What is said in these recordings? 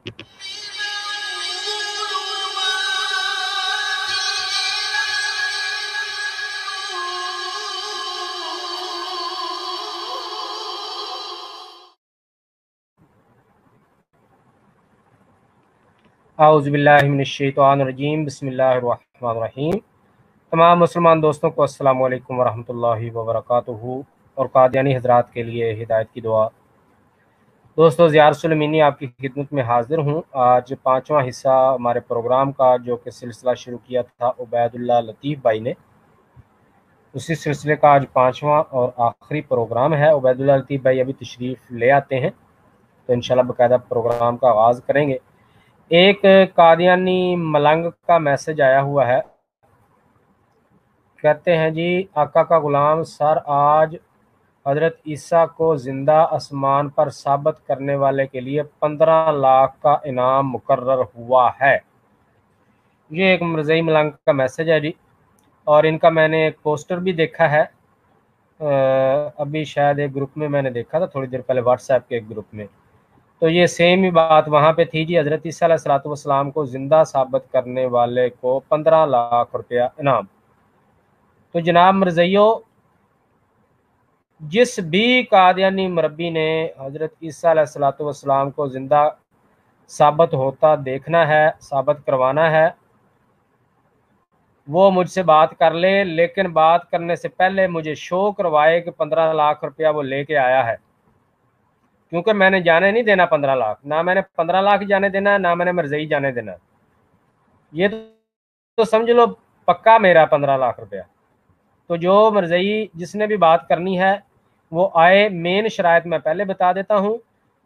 औज़ुबिल्लाहिमिनश्शैतानिर्रजीम बिस्मिल्लाहिर्रहमानिर्रहीम। तमाम मुसलमान दोस्तों को अस्सलामु अलैकुम वरहमतुल्लाहि वबरकातुहू और कादियानी हज़रात के लिए हिदायत की दुआ। दोस्तों, ज़ियार सुलेमानी आपकी खिदमत में हाज़िर हूँ। आज पाँचवा हिस्सा हमारे प्रोग्राम का जो कि सिलसिला शुरू किया था उबैदुल्लाह लतीफ़ भाई ने, उसी सिलसिले का आज पाँचवा और आखिरी प्रोग्राम है। उबैदुल्लाह लतीफ़ भाई अभी तशरीफ़ ले आते हैं तो इंशाल्लाह बाकायदा प्रोग्राम का आगाज़ करेंगे। एक कादियानी मलंग का मैसेज आया हुआ है। कहते हैं जी, आका का गुलाम सर, आज हज़रत ईसा को ज़िंदा आसमान पर साबित करने वाले के लिए 15 लाख का इनाम मुकर्रर हुआ है। ये एक मरज़ई मलंग का मैसेज है जी, और इनका मैंने एक पोस्टर भी देखा है। अभी शायद एक ग्रुप में मैंने देखा था थोड़ी देर पहले, व्हाट्सएप के एक ग्रुप में। तो ये सेम ही बात वहाँ पे थी जी, हज़रत ईसा अलैहिस्सलातु वस्सलाम को ज़िंदा साबित करने वाले को 15 लाख रुपया इनाम। तो जनाब मरज़इयो, जिस भी कादियानी मरब्बी ने हज़रत ईसा अलैहिस्सलातु वस्सलाम को ज़िंदा साबित होता देखना है, साबित करवाना है, वो मुझसे बात कर ले, लेकिन बात करने से पहले मुझे शो करवाए कि 15 लाख रुपया वो लेके आया है। क्योंकि मैंने जाने नहीं देना 15 लाख, ना मैंने 15 लाख जाने देना है, ना मैंने मरज़ई जाने देना। ये तो समझ लो पक्का मेरा 15 लाख रुपया। तो जो मरज़ई जिसने भी बात करनी है वो आए। मेन शराइत मैं पहले बता देता हूँ,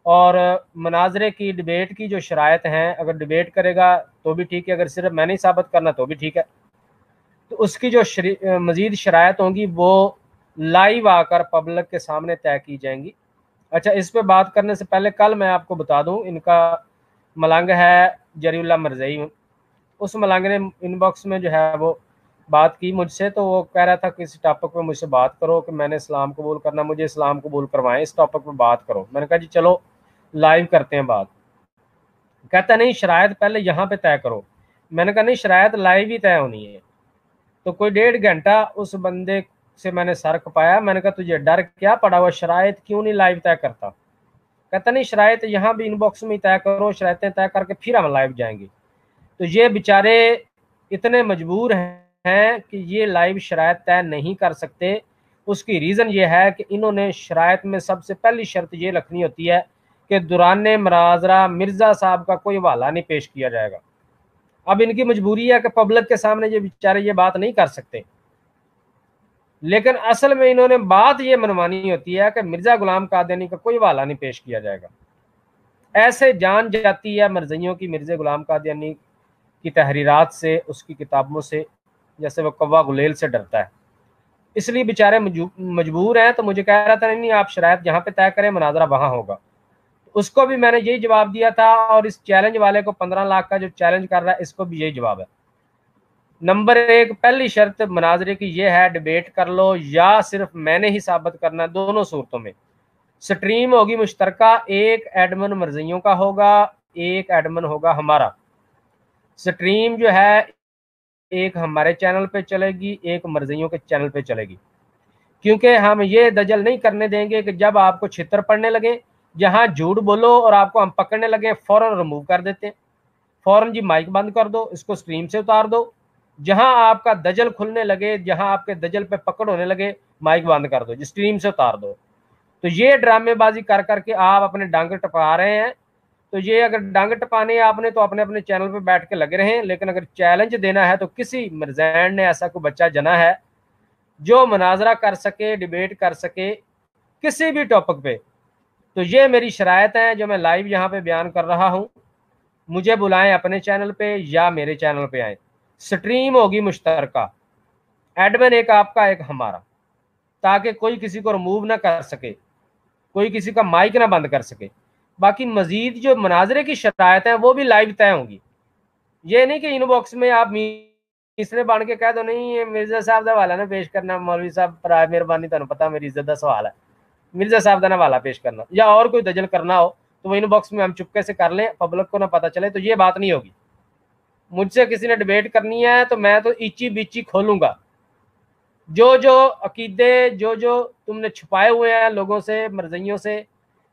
और मनाजरे की, डिबेट की जो शराइत हैं, अगर डिबेट करेगा तो भी ठीक है, अगर सिर्फ मैंने ही साबित करना तो भी ठीक है। तो उसकी जो मज़ीद शराइत होंगी वो लाइव आकर पब्लिक के सामने तय की जाएंगी। अच्छा, इस पे बात करने से पहले कल मैं आपको बता दूं, इनका मलंग है जरीउल्लाह मरज़ई। उस मलंग ने इनबॉक्स में जो है वो बात की मुझसे, तो वो कह रहा था कि इस टॉपिक पे मुझसे बात करो कि मैंने इस्लाम कबूल करना, मुझे इस्लाम कबूल करवाएं, इस टॉपिक पे बात करो। मैंने कहा जी चलो लाइव करते हैं बात। कहता नहीं, शराइत पहले यहाँ पे तय करो। मैंने कहा नहीं, शराइत लाइव ही तय होनी है। तो कोई 1.5 घंटा उस बंदे से मैंने सर खपाया। मैंने कहा तुझे डर क्या पड़ा हुआ, शराइत क्यों नहीं लाइव तय करता? कहता नहीं, शराइत यहाँ भी इनबॉक्स में तय करो, शराइतें तय करके फिर हम लाइव जाएंगे। तो ये बेचारे इतने मजबूर हैं कि ये लाइव शराइत तय नहीं कर सकते। उसकी रीज़न ये है कि इन्होंने शराइत में सबसे पहली शर्त ये रखनी होती है कि दुराने मनाजरा मिर्ज़ा साहब का कोई हवाला नहीं पेश किया जाएगा। अब इनकी मजबूरी है कि पब्लिक के सामने ये बेचारे ये बात नहीं कर सकते, लेकिन असल में इन्होंने बात ये मनवानी होती है कि मिर्ज़ा गुलाम कादियानी का कोई हवाला नहीं पेश किया जाएगा। ऐसे जान जाती है मरज़इयों की मिर्ज़ा गुलाम कादियानी की तहरीरात से, उसकी किताबों से, जैसे वो कौवा गुलेल से डरता है। इसलिए बेचारे मजबूर हैं। तो मुझे कह रहा था नहीं आप शराइत जहाँ पे तय करें, मुनाजरा वहाँ होगा। उसको भी मैंने यही जवाब दिया था, और इस चैलेंज वाले को 15 लाख का जो चैलेंज कर रहा है, इसको भी यही जवाब है। नंबर 1, पहली शर्त मुनाजरे की ये है, डिबेट कर लो या सिर्फ मैंने ही साबित करना। दोनों सूरतों में स्ट्रीम होगी मुश्तरका, एक एडमन मरज़इयों का होगा, एक एडमन होगा हमारा। स्ट्रीम जो है एक हमारे चैनल पे चलेगी, एक मरज़इयों के चैनल पे चलेगी। क्योंकि हम ये दजल नहीं करने देंगे कि जब आपको छितर पड़ने लगे, जहां झूठ बोलो और आपको हम पकड़ने लगे, फौरन रिमूव कर देते हैं। फौरन जी माइक बंद कर दो, इसको स्ट्रीम से उतार दो। जहां आपका दजल खुलने लगे, जहां आपके दजल पे पकड़ होने लगे, माइक बंद कर दो जी, स्ट्रीम से उतार दो। तो ये ड्रामेबाजी कर करके आप अपने डांग टपा रहे हैं। तो ये अगर डांग टपाने आपने तो अपने अपने चैनल पे बैठ के लगे रहे, लेकिन अगर चैलेंज देना है तो किसी मिर्ज़ैन ने ऐसा कोई बच्चा जना है जो मुनाजरा कर सके, डिबेट कर सके किसी भी टॉपिक पे, तो ये मेरी शराइत है जो मैं लाइव यहाँ पे बयान कर रहा हूँ। मुझे बुलाएं अपने चैनल पे या मेरे चैनल पे आए। स्ट्रीम होगी मुश्तरका, एडमिन एक आपका एक हमारा, ताकि कोई किसी को रिमूव ना कर सके, कोई किसी का माइक ना बंद कर सके। बाकी मजीद जो मुनाजरे की शराइत है वो भी लाइव तय होंगी। ये नहीं कि इनबॉक्स में आप तीसरे बन के कह दो नहीं ये मिर्जा साहब का हवाला ना पेश करना, मौलवी साहब पर मेहरबानी, तुहानू पता मेरी इज्जत का सवाल है, मिर्जा साहब का हवाला पेश करना, या और कोई दजल करना हो तो वो इनबॉक्स में हम चुपके से कर लें, पब्लिक को ना पता चले, तो ये बात नहीं होगी। मुझसे किसी ने डिबेट करनी है तो मैं तो ईची बीची खोलूंगा, जो जो अकीदे जो जो तुमने छुपाए हुए हैं लोगों से, मरज़इयों से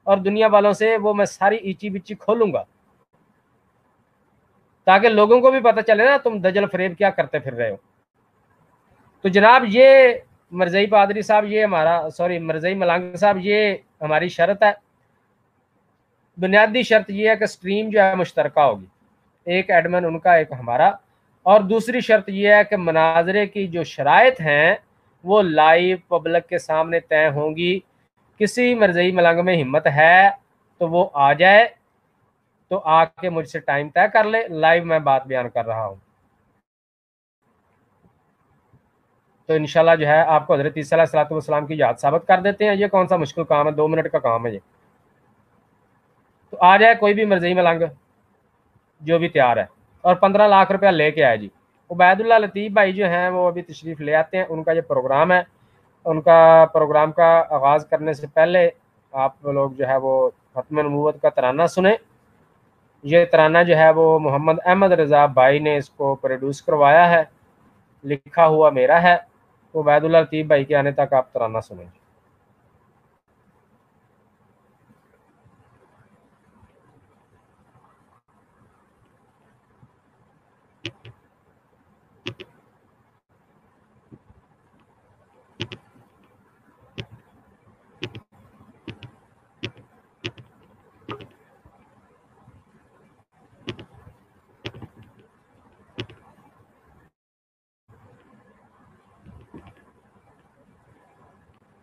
और दुनिया वालों से, वो मैं सारी ईची बीची खोलूंगा, ताकि लोगों को भी पता चले ना तुम दजल फरेब क्या करते फिर रहे हो। तो जनाब ये मरज़ई पादरी साहब, ये हमारा मरज़ई मलंग साहब, ये हमारी शर्त है। बुनियादी शर्त ये है कि स्ट्रीम जो है मुश्तरका होगी, एक एडमिन उनका एक हमारा, और दूसरी शर्त ये है कि मनाजरे की जो शराइत हैं वो लाइव पब्लिक के सामने तय होंगी। किसी मरज़ई मलंग में हिम्मत है तो वो आ जाए, तो आके मुझसे टाइम तय कर ले, लाइव मैं बात बयान कर रहा हूँ। तो इंशाल्लाह जो है आपको हज़रत ईसा अलैहिस्सलाम की याद साबित कर देते हैं। ये कौन सा मुश्किल काम है, 2 मिनट का काम है ये। तो आ जाए कोई भी मरज़ई मलंग जो भी तैयार है, और 15 लाख रुपया लेके आए जी। उबैदुल्लाह लतीफ़ भाई जो हैं वो अभी तशरीफ़ ले आते हैं, उनका ये प्रोग्राम है। उनका प्रोग्राम का आगाज़ करने से पहले आप लोग जो है वो ख़त्म नबूवत का तराना सुने। ये तराना जो है वो मोहम्मद अहमद रज़ा भाई ने इसको प्रोड्यूस करवाया है, लिखा हुआ मेरा है। तो उबैदुल्लाह लतीफ़ भाई के आने तक आप तराना सुनें।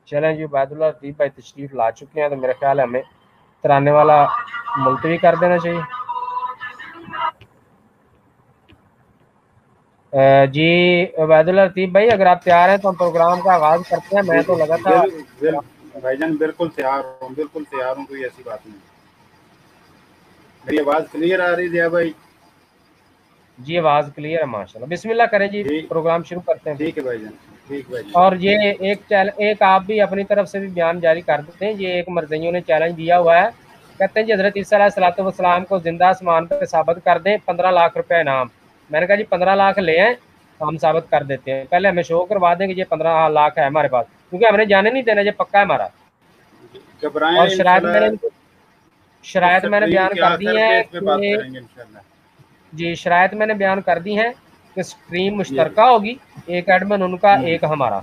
चलें जी, उबैदुल्लाह लतीफ़ भाई तशरीफ़ ला चुके हैं, तो मेरा ख्याल है हमें तराने वाला मुलतवी कर देना चाहिए। जी उबैदुल्लाह लतीफ़ भाई, अगर आप तैयार हैं तो हम प्रोग्राम का आगाज़ करते हैं। मैं तो लगा था भाईजान बिल्कुल तैयार हूँ, कोई ऐसी बात नहीं। मेरी आवाज़ क्लियर आ रही है भाई? जी आवाज़ क्लियर है माशाल्लाह। बिस्मिल्लाह करें जी, प्रोग्राम शुरू करते हैं। ठीक है भाईजान, ठीक भाई। और ये एक आप भी अपनी तरफ से भी बयान जारी कर देते हैं। ये एक मरज़इयों ने चैलेंज दिया हुआ है, कहते हैं जी हज़रत ईसा अलैहिस्सलाम को जिंदा आसमान पे साबित कर दें, 15 लाख रुपए इनाम। मैंने कहा जी 15 लाख ले आए, हम साबित कर देते हैं। पहले हमें शो करवा दें कि ये 15 लाख है हमारे पास, क्योंकि हमने जाने नहीं देना, ये पक्का है हमारा। और शरायत मैंने बयान कर दी है कि जी, शरायत मैंने बयान कर दी है कि स्ट्रीम मुश्तरका होगी, एक एडमिन उनका एक हमारा,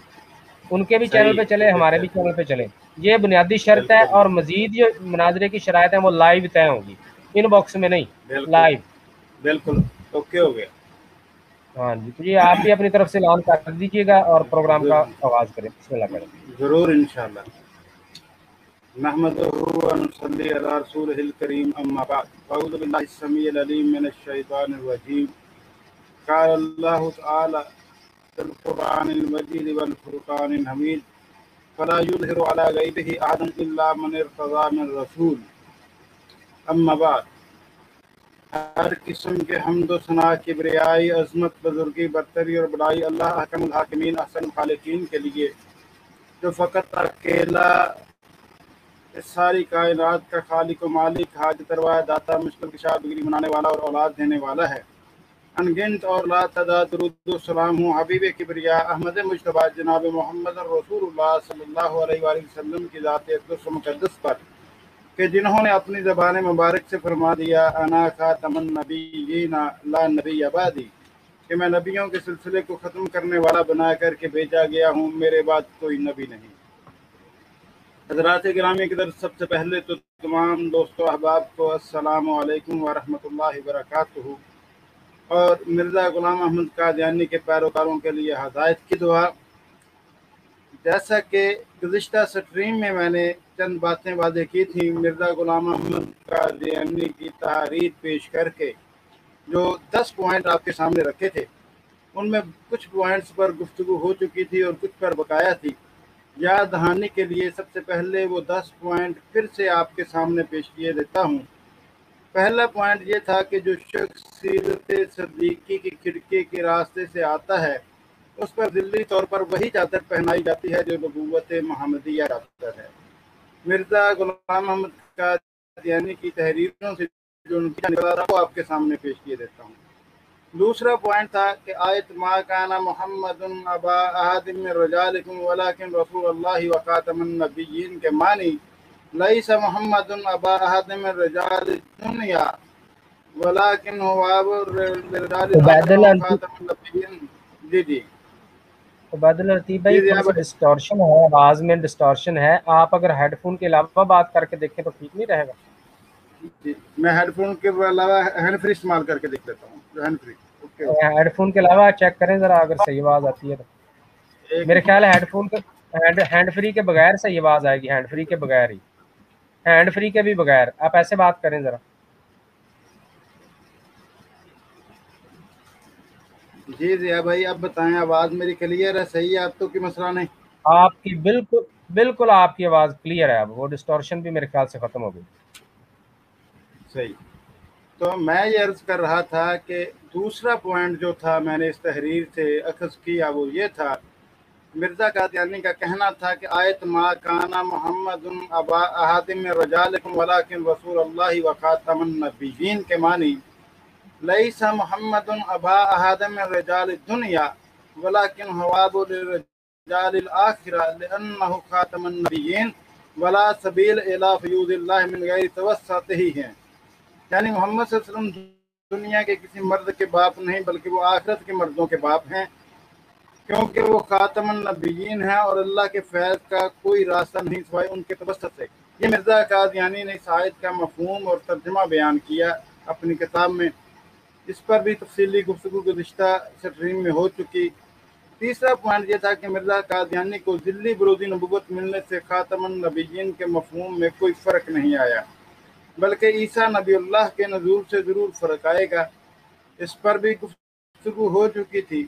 उनके भी चैनल पे चले, हमारे भी चैनल पे चले। ये बुनियादी शर्त है। और मजीद जो मुनाजरे की शरायत है वो लाइव तय होगी, इनबॉक्स में नहीं, लाइव। बिल्कुल ओके हो गया। हाँ जी, तो ये आप भी अपनी तरफ से ऐलान कर दीजिएगा और प्रोग्राम का आगाज करें। बिस्मिल्लाह करें। जरूर इंशाल्लाह। नहमदुहु व नसल्ली अला रसूलिहिल करीम, अम्मा बाद। अऊज़ु बिल्लाहि समीइल अलीम मिनश शैतानिर रजीम। क़ाल अल्लाहु तआला फ़िल क़ुरआनिल मजीद वल फ़ुरक़ानिल हमीद, फ़ला युज़हिरु अला ग़ैबिही अहदन इल्ला मन इर्तज़ा मिन रसूल। अम्मा बाद। हर किस्म के हम्द व सना, किब्रियाई, अज़मत, बुज़ुर्गी, बरतरी और बड़ाई अल्लाह अहकमुल हाकिमीन, अहसनुल खालिकीन के लिए, जो फ़कत अकेला इस सारी कायनात का खालिक व मालिक, हाजत रवा, दाता, मुश्किल कुशा, बिगड़ी बनाने वाला और औलाद देने वाला है। अनगिनत और ला तादाद दुरूद व सलाम हूँ हबीब किब्रिया अहमद मुज्तबा जनाब मोहम्मद रसूलुल्लाह सल्लल्लाहु अलैहि वसल्लम की ज़ात अक़दस व मुक़द्दस पर, कि जिन्होंने अपनी ज़बान मुबारक से फरमा दिया, अना खातमुन नबिय्यीन ला नबिय्य बादी, कि मैं नबियों के सिलसिले को ख़त्म करने वाला बना करके भेजा गया हूँ, मेरे बाद कोई नबी नहीं। हज़रात गिरामी की तरफ सबसे पहले तो तमाम दोस्तों अहबाब को अस्सलामु अलैकुम व रहमतुल्लाहि व बरकातुहू, और मिर्ज़ा ग़ुलाम अहमद कादियानी के पैरोकारों के लिए हदायत की दुआ। जैसा कि गुज़िश्ता स्ट्रीम में मैंने चंद बातें वादे की थी, मिर्ज़ा ग़ुलाम अहमद कादियानी की तहरीर पेश करके जो 10 पॉइंट आपके सामने रखे थे, उनमें कुछ पॉइंट्स पर गुफ्तगू हो चुकी थी और कुछ पर बकाया थी। याद दहानी के लिए सबसे पहले वो 10 पॉइंट फिर से आपके सामने पेश किए देता हूँ। पहला पॉइंट ये था कि जो शख्स सीरत सदीकी की खिड़की के रास्ते से आता है, उस पर दिल्ली तौर पर वही चादर पहनाई जाती है जो नबूवत मोहम्मदिया चादर है। मिर्ज़ा ग़ुलाम अहमद قادیانی کی تحریروں سے جو نتیجہ نکلا وہ آپ کے سامنے پیش کیے دیتا ہوں۔ دوسرا پوائنٹ تھا کہ آیت ما کان محمد ابا احد من رجالکم ولکن رسول اللہ وخاتم النبیین کے معنی لیس محمد ابا احد من رجال الدنیا ولکن هو ابو رجال الاخرہ وخاتم النبیین۔ جی عبید الرطیب بھائی تھوڑا سا ڈسٹورشن ہے، آواز میں ڈسٹورشن ہے، آپ اگر ہیڈ فون کے علاوہ بات کر کے دیکھیں تو ٹھیک نہیں رہے گا۔ جی میں ہیڈ فون کے علاوہ ہینڈ فری استعمال کر کے دیکھ لیتا ہوں، ہینڈ فری ہیڈ فون کے علاوہ چیک کریں ذرا، اگر صحیح آواز آتی ہے تو میرے خیال ہے ہیڈ فون کے ہینڈ فری کے بغیر صحیح آواز آئے گی، ہینڈ فری کے بغیر ہی، ہینڈ فری کے بھی بغیر آپ ایسے بات کریں ذرا۔ جی ضیاء بھائی آپ بتائیں، آواز میری کلیئر ہے، صحیح ہے؟ آپ تو کوئی مسئلہ نہیں؟ آپ کی بالکل آپ کی آواز کلیئر ہے، اب وہ ڈسٹورشن بھی میرے خیال سے ختم ہو گئی۔ صحیح، تو میں یہ عرض کر رہا تھا کہ دوسرا پوائنٹ جو تھا میں نے اس تحریر سے اخذ کیا وہ یہ تھا، مرزا قادیانی کا کہنا تھا کہ آیت ما کانا محمد ابا احد من رجالکم ولکن رسول اللہ وخاتم النبیین کے معنی لیس محمد ابا احد من رجال الدنیا ولکن هو ابو رجال الاخرہ لانہ خاتم النبیین ولا سبیل الی فیوض اللہ من غیر توسطہ ہیں، یعنی محمد صلی اللہ علیہ وسلم دنیا کے کسی مرد کے باپ نہیں بلکہ وہ آخرت کے مردوں کے باپ ہیں، کیونکہ وہ خاتم النبیین ہیں اور اللہ کے فیض کا کوئی راستہ نہیں سوائے ان کے توسط سے۔ یہ مرزا قادیانی نے اس آیت کا مفہوم اور ترجمہ بیان کیا اپنی کتاب میں، اس پر بھی تفصیلی گفتگو گزشتہ سٹریم میں ہو چکی۔ تیسرا پوائنٹ یہ تھا کہ مرزا قادیانی کو ذلی برودی نبوت ملنے سے خاتم النبیین کے مفہوم میں کوئی فرق نہیں آیا، بلکہ عیسیٰ نبی اللہ کے نزول سے ضرور فرق آئے گا، اس پر بھی گفتگو ہو چکی تھی۔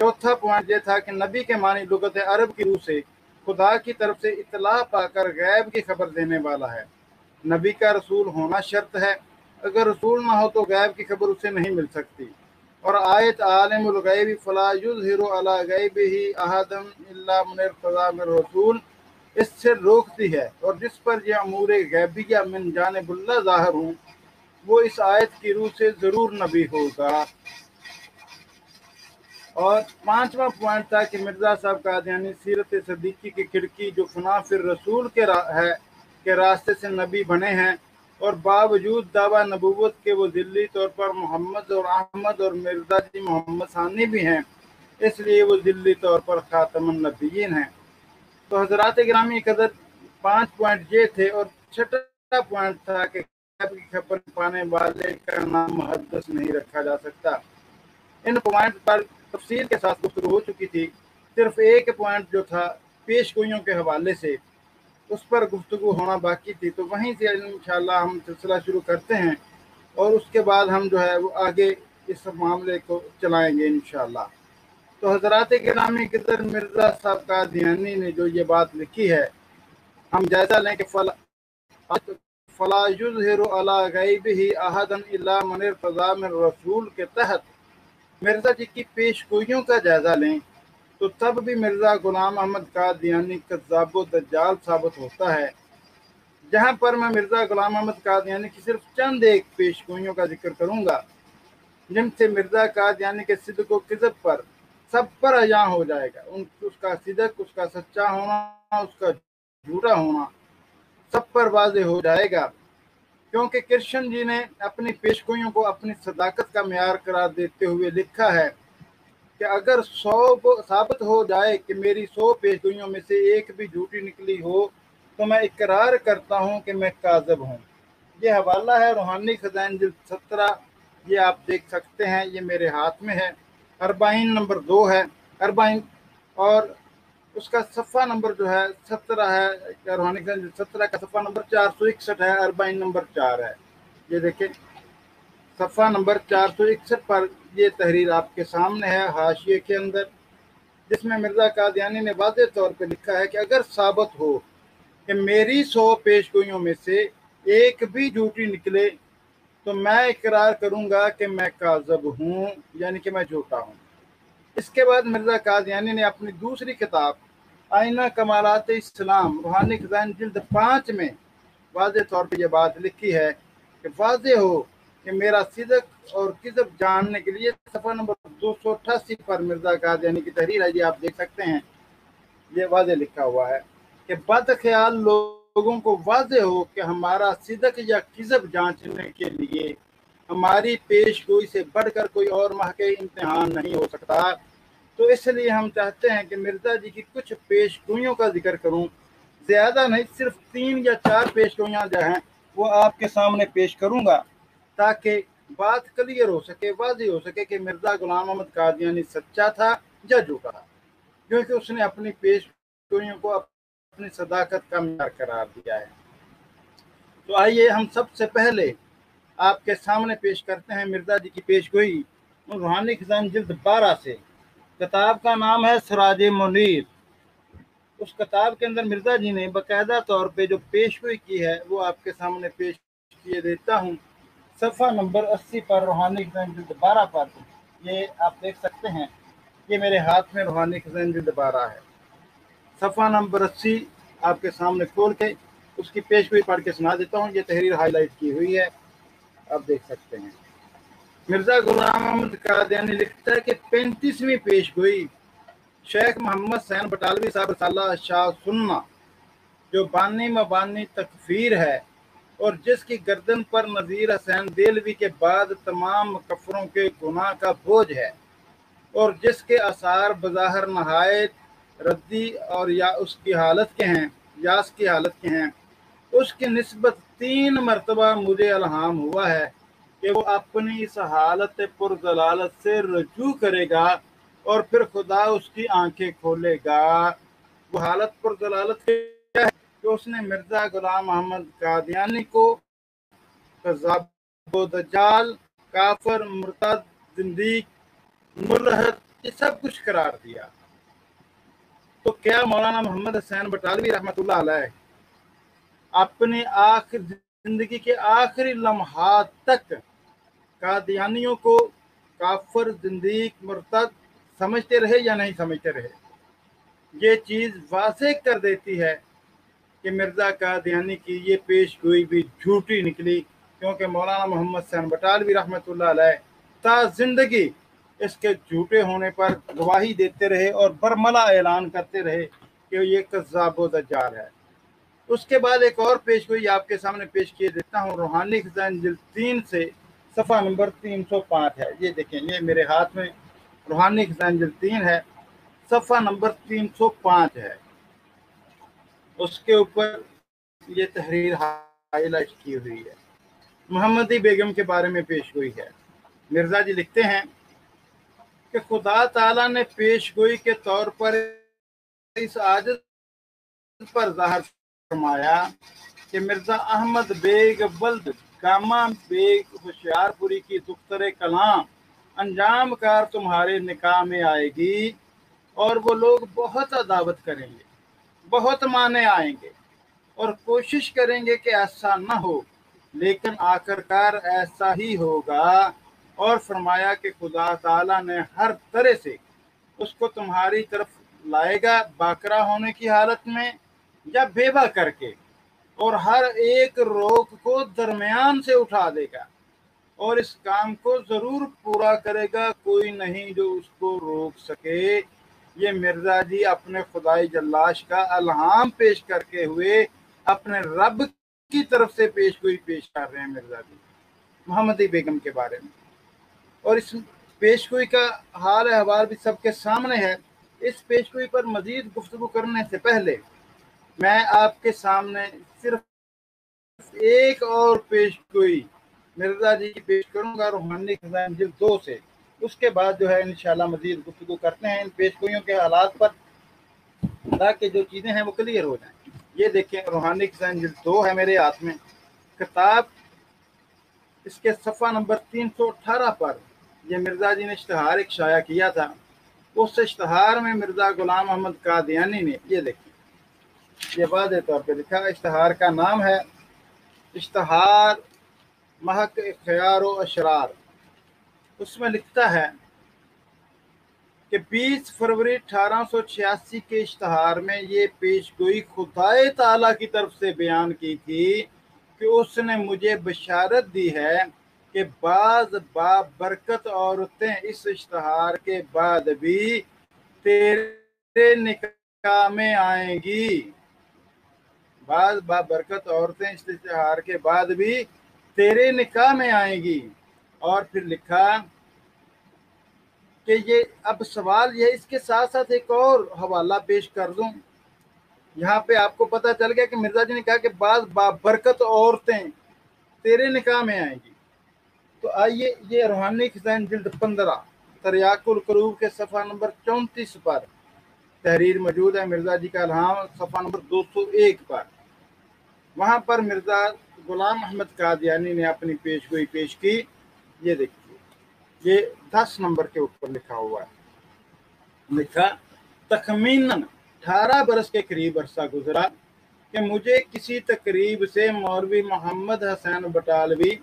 چوتھا پوائنٹ یہ تھا کہ نبی کے معنی لغت عرب کی روح سے خدا کی طرف سے اطلاع پا کر غیب کی خبر دینے والا ہے، نبی کا رسول ہونا شرط ہے، اگر رسول نہ ہو تو غیب کی خبر اسے نہیں مل سکتی، اور آیت عالم الغیب فلا یظہر علی غیبہ احدا الا من ارتضی من رسول اس سے روکتی ہے، اور جس پر یہ امور غیبیہ من جانب اللہ ظاہر ہوں وہ اس آیت کی روح سے ضرور نبی ہوگا۔ اور پانچواں پوائنٹ تھا کہ مرزا صاحب قادیانی سیرت صدیقی کی کھڑکی جو فنا فی الرسول کے راستے سے نبی بنے ہیں، اور باوجود دعویٰ نبوت کے وہ ذلی طور پر محمد اور احمد اور مرزا جی محمد ثانی بھی ہیں، اس لیے وہ ذلی طور پر خاتم النبیین ہیں۔ تو حضرات گرامی قدر 5 پوائنٹ یہ تھے، اور چھٹا پوائنٹ تھا کہ غیب کی خبر پانے والے کا نام محدث نہیں رکھا جا سکتا۔ ان پوائنٹ پر تفصیل کے ساتھ گفتگو ہو چکی تھی، صرف ایک پوائنٹ جو تھا پیش گوئیوں کے حوالے سے اس پر گفتگو ہونا باقی تھی، تو وہیں سے انشاءاللہ ہم سلسلہ شروع کرتے ہیں اور اس کے بعد ہم جو ہے وہ آگے اس معاملے کو چلائیں گے انشاءاللہ۔ تو حضرات گرامی قدر مرزا صاحب قادیانی نے جو یہ بات لکھی ہے ہم جائزہ لیں کہ فلا یظہر علی غیبہ احدا الا من ارتضی من رسول کے تحت مرزا جی کی پیش گوئیوں کا جائزہ لیں تو تب بھی مرزا غلام احمد قادیانی کذاب و دجال ثابت ہوتا ہے۔ جہاں پر میں مرزا غلام احمد قادیانی کی صرف چند ایک پیش گوئیوں کا ذکر کروں گا جن سے مرزا قادیانی کے صدق و کذب پر سب پر عیاں ہو جائے گا، اس کا صدق، اس کا سچا ہونا، اس کا جھوٹا ہونا سب پر واضح ہو جائے گا، کیونکہ کرشن جی نے اپنی پیش گوئیوں کو اپنی صداقت کا معیار قرار دیتے ہوئے لکھا ہے کہ اگر 100 ثابت ہو جائے کہ میری 100 پیش گوئیوں میں سے ایک بھی جھوٹی نکلی ہو تو میں اقرار کرتا ہوں کہ میں کاذب ہوں۔ یہ حوالہ ہے روحانی خزائن جلد 17، یہ آپ دیکھ سکتے ہیں، یہ میرے ہاتھ میں ہے، 40 نمبر 2 ہے، 40 اور اس کا صفحہ نمبر جو ہے 17 ہے، روحانی خزائن 17 کا صفحہ نمبر 461 ہے، 40 نمبر 4 ہے، یہ دیکھیں صفحہ نمبر 461 پر یہ تحریر آپ کے سامنے ہے حاشیے کے اندر، جس میں مرزا قادیانی نے واضح طور پہ لکھا ہے کہ اگر ثابت ہو کہ میری 100 پیش گوئیوں میں سے ایک بھی جھوٹی نکلے تو میں اقرار کروں گا کہ میں کاذب ہوں، یعنی کہ میں جھوٹا ہوں۔ اس کے بعد مرزا قادیانی نے اپنی دوسری کتاب آئینہ کمالات اسلام روحانی خزائن جلد 5 میں वाज़े तौर पे ये बात लिखी है कि वाज़े हो कि मेरा सिदक और किज़ब जानने के लिए सफ़ा नंबर 288 पर मिर्ज़ा कादियानी की तहरीर है, ये आप देख सकते हैं। ये वाज़े लिखा हुआ है कि बदख्याल लोगों को वाज़े हो कि हमारा सिदक या किज़ब जांचने के लिए हमारी पेशगोई से बढ़कर कोई और महके इम्तिहान नहीं हो सकता। तो इसलिए हम चाहते हैं कि मिर्ज़ा जी की कुछ पेशगोइयों का जिक्र करूं, ज़्यादा नहीं, सिर्फ 3 या 4 पेशगोइयाँ जो हैं वो आपके सामने पेश करूंगा ताकि बात क्लियर हो सके, वाज़ेह हो सके कि मिर्ज़ा गुलाम अहमद कादियानी सच्चा था या झूठा था, क्योंकि उसने अपनी पेशगोइयों को अपनी सदाकत का मेयार करार दिया है। तो आइए हम सबसे पहले आपके सामने पेश करते हैं मिर्ज़ा जी की पेशगोई रूहानी खजान जिल्द 12 से। किताब का नाम है सिराज मुनीर। उस किताब के अंदर मिर्ज़ा जी ने बाकायदा तौर पे जो पेशगोई की है वो आपके सामने पेश किए देता हूँ। सफ़ा नंबर 80 पर रूहानी खजान जिल्द 12 पर ये आप देख सकते हैं, ये मेरे हाथ में रूहानी खजान जिल्द 12 है। सफ़ा नंबर 80 आपके सामने खोल के उसकी पेशगोई पढ़ के सुना देता हूँ। ये तहरीर हाईलाइट की हुई है, आप देख सकते हैं। मिर्ज़ा गुलाम अहमद कादियानी लिखता है कि 35वीं पेशगोई शेख मोहम्मद सैन बटालवी साहब रसाला शाह सुन्ना, जो बानी मबानी तकफीर है और जिसकी गर्दन पर नज़ीर हुसैन देलवी के बाद तमाम कफरों के गुनाह का बोझ है और जिसके आसार बज़ाहिर नहायत रद्दी और या उसकी हालत के हैं, यास की हालत के हैं, उसकी निस्बत 3 मरतबा मुझे इल्हाम हुआ है कि वो अपनी इस हालत पुरजलालत से रजू करेगा और फिर खुदा उसकी आंखें खोलेगा। वो हालत पुरजलालत क्या है कि उसने मिर्ज़ा गुलाम अहमद कादियानी को कज़्ज़ाब व दज्जाल, काफिर, मुर्तद, ज़िंदीक, मुलहद, ये सब कुछ करार दिया। तो क्या मौलाना मोहम्मद हुसैन बटालवी रहमतुल्लाह अलैह अपनी आखिर जिंदगी के आखिरी लम्हात तक कादियानियों को काफिर, जिंदीक, मुर्तद समझते रहे या नहीं समझते रहे? ये चीज़ वाज़ेह कर देती है कि मिर्ज़ा कादियानी की ये पेशगोई भी झूठी निकली, क्योंकि मौलाना मोहम्मद हुसैन बटालवी रहमतुल्लाह अलैह ता जिंदगी इसके झूठे होने पर गवाही देते रहे और बरमला ऐलान करते रहे कि ये कज़्ज़ाब व दज्जाल है। उसके बाद एक और पेशगोई आपके सामने पेश किए देता हूँ। रूहानी खजान जिल्द 3 से सफ़ा नंबर 305 है। ये देखें, ये मेरे हाथ में रूहानी खजान जिल्द 3 है, सफ़ा नंबर 305 है। उसके ऊपर ये तहरीर हाईलाइट की हुई है। मोहम्मदी बेगम के बारे में पेशगोई है। मिर्ज़ा जी लिखते हैं कि खुदा ताला ने पेशगोई के तौर पर इस आदत पर ज़ाहिर फरमाया कि मिर्ज़ा अहमद बेग बल्द गामा बेग होशियारपुरी की दुख्तरे कलाम अंजाम कार तुम्हारे निकाह में आएगी और वो लोग बहुत अदावत करेंगे, बहुत माने आएंगे और कोशिश करेंगे कि ऐसा न हो, लेकिन आखिरकार ऐसा ही होगा। और फरमाया कि खुदा ताला ने हर तरह से उसको तुम्हारी तरफ लाएगा, बाकरा होने की हालत में या बेवा करके, और हर एक रोक को दरमियान से उठा देगा और इस काम को जरूर पूरा करेगा, कोई नहीं जो उसको रोक सके। ये मिर्ज़ा जी अपने खुदाई जल्लाश का अलहाम पेश करके हुए अपने रब की तरफ से पेशगोई पेश कर रहे हैं मिर्ज़ा जी मोहम्मदी बेगम के बारे में। और इस पेशगोई का हाल अहवाल भी सबके सामने है। इस पेशगोई पर मजीद गुफ्तगू करने से पहले मैं आपके सामने सिर्फ एक और पेशगोई मिर्ज़ा जी की पेश करूंगा रूहानी खजान जिल्द 2 से। उसके बाद जो है इंशाल्लाह मजीद गुफ्तगू करते हैं इन पेशगोइयों के हालात पर, ताकि जो चीज़ें हैं वो क्लियर हो जाएं। ये देखें, रूहानी खजान जिल्द 2 है मेरे हाथ में किताब। इसके सफ़ा नंबर 318 पर यह मिर्ज़ा जी ने इश्तहार एक शाया किया था। उस इश्तहार में मिर्ज़ा गुलाम अहमद कादियानी ने, ये देखिए, ये वाज़ेह तौर पे लिखा। इश्तहार का नाम है इश्तहार महक ख्यार व अशरार। उसमें लिखता है कि 20 फरवरी 1886 के इश्तहार में ये पेशगोई खुदाए ताला की तरफ से बयान की थी کہ اس نے مجھے بشارت دی ہے کہ بعض بابرکت عورتیں اس اشتہار کے بعد بھی تیرے نکاح میں آئیں گی، بعض بابرکت عورتیں اس اشتہار کے بعد بھی تیرے نکاح میں آئیں گی۔ اور پھر لکھا کہ یہ اب سوال یہ، اس کے ساتھ ساتھ ایک اور حوالہ پیش کر دوں، یہاں پہ آپ کو پتہ چل گیا کہ مرزا جی نے کہا کہ بعض بابرکت عورتیں تیرے نکاح میں آئیں گی۔ تو آئیے یہ روحانی خزائن جلد 15 تریاق القلوب کے صفحہ نمبر 34 پر تحریر موجود ہے، مرزا جی کا الہام صفحہ نمبر 201 پر۔ وہاں پر مرزا غلام احمد قادیانی نے اپنی پیشگوئی پیش کی، یہ دیکھیے، یہ 10 نمبر کے اوپر لکھا ہوا ہے، لکھا تخمیناً 18 برس کے قریب عرصہ گزرا کہ مجھے کسی تقریب سے مولوی محمد حسین بٹالوی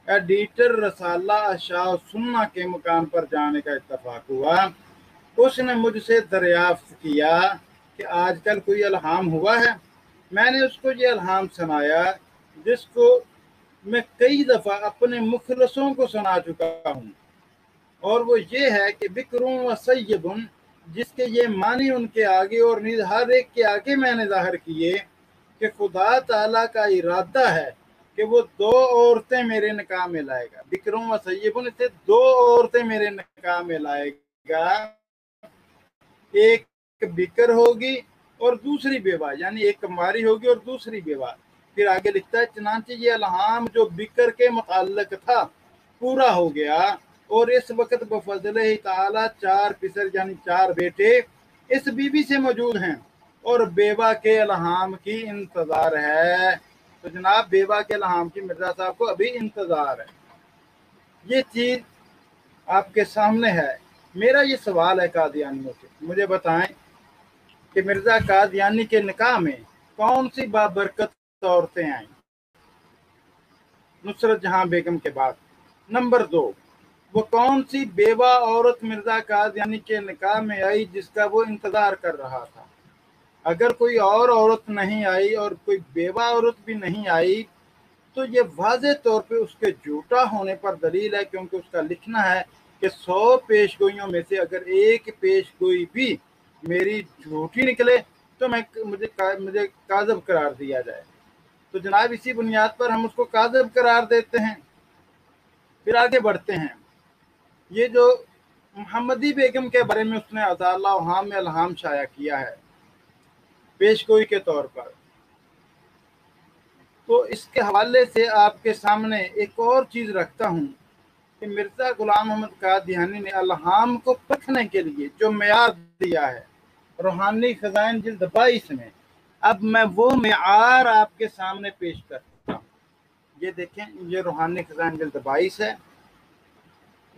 ایڈیٹر رسالہ اشاع سنہ کے مقام پر جانے کا اتفاق ہوا۔ اس نے مجھ سے دریافت کیا کہ آج کل کوئی الہام ہوا ہے؟ میں نے اس کو یہ الہام سنایا جس کو میں کئی دفعہ اپنے مخلصوں کو سنا چکا ہوں، اور وہ یہ ہے کہ بکروں و سیبن، جس کے یہ معنی ان کے آگے اور نیز ہر ایک کے آگے میں نے ظاہر کیے کہ خدا تعالیٰ کا ارادہ ہے کہ وہ 2 عورتیں میرے نکاح میں لائے گا۔ بکروں و سیبن سے 2 عورتیں میرے نکاح میں لائے گا، ایک بکر ہوگی اور دوسری بیوہ، یعنی ایک کماری ہوگی اور دوسری بیوہ۔ پھر آگے لکھتا ہے چنانچہ یہ الہام جو بکر کے متعلق تھا پورا ہو گیا، اور اس وقت بفضل تعالیٰ 4 پسر یعنی 4 بیٹے اس بیوی سے موجود ہیں، اور بیوہ کے الہام کی انتظار ہے۔ تو جناب بیوہ کے الہام کی مرزا صاحب کو ابھی انتظار ہے۔ یہ چیز آپ کے سامنے ہے۔ میرا یہ سوال ہے قادیانیوں سے، مجھے بتائیں کہ مرزا قادیانی کے نکاح میں کون سی بابرکت عورتیں آئیں نصرت جہاں بیگم کے بعد؟ نمبر 2، وہ کون سی بیوہ عورت مرزا قادیانی کے نکاح میں آئی جس کا وہ انتظار کر رہا تھا؟ اگر کوئی اور عورت نہیں آئی اور کوئی بیوہ عورت بھی نہیں آئی تو یہ واضح طور پہ اس کے جھوٹا ہونے پر دلیل ہے، کیونکہ اس کا لکھنا ہے کہ 100 پیشگوئیوں میں سے اگر ایک پیشگوئی بھی میری جھوٹی نکلے تو مجھے کاذب قرار دیا جائے۔ تو جناب اسی بنیاد پر ہم اس کو کاذب قرار دیتے ہیں۔ پھر آگے بڑھتے ہیں، یہ جو محمدی بیگم کے بارے میں اس نے اضالہ اوہام میں الہام شائع کیا ہے پیشگوئی کے طور پر، تو اس کے حوالے سے آپ کے سامنے ایک اور چیز رکھتا ہوں کہ مرزا غلام احمد قادیانی نے الہام کو پرکھنے کے لیے جو معیار دیا ہے روحانی خزائن جلد 22 میں، اب میں وہ معیار آپ کے سامنے پیش کرتا ہوں۔ یہ دیکھیں، یہ روحانی خزائن جلد 22 ہے،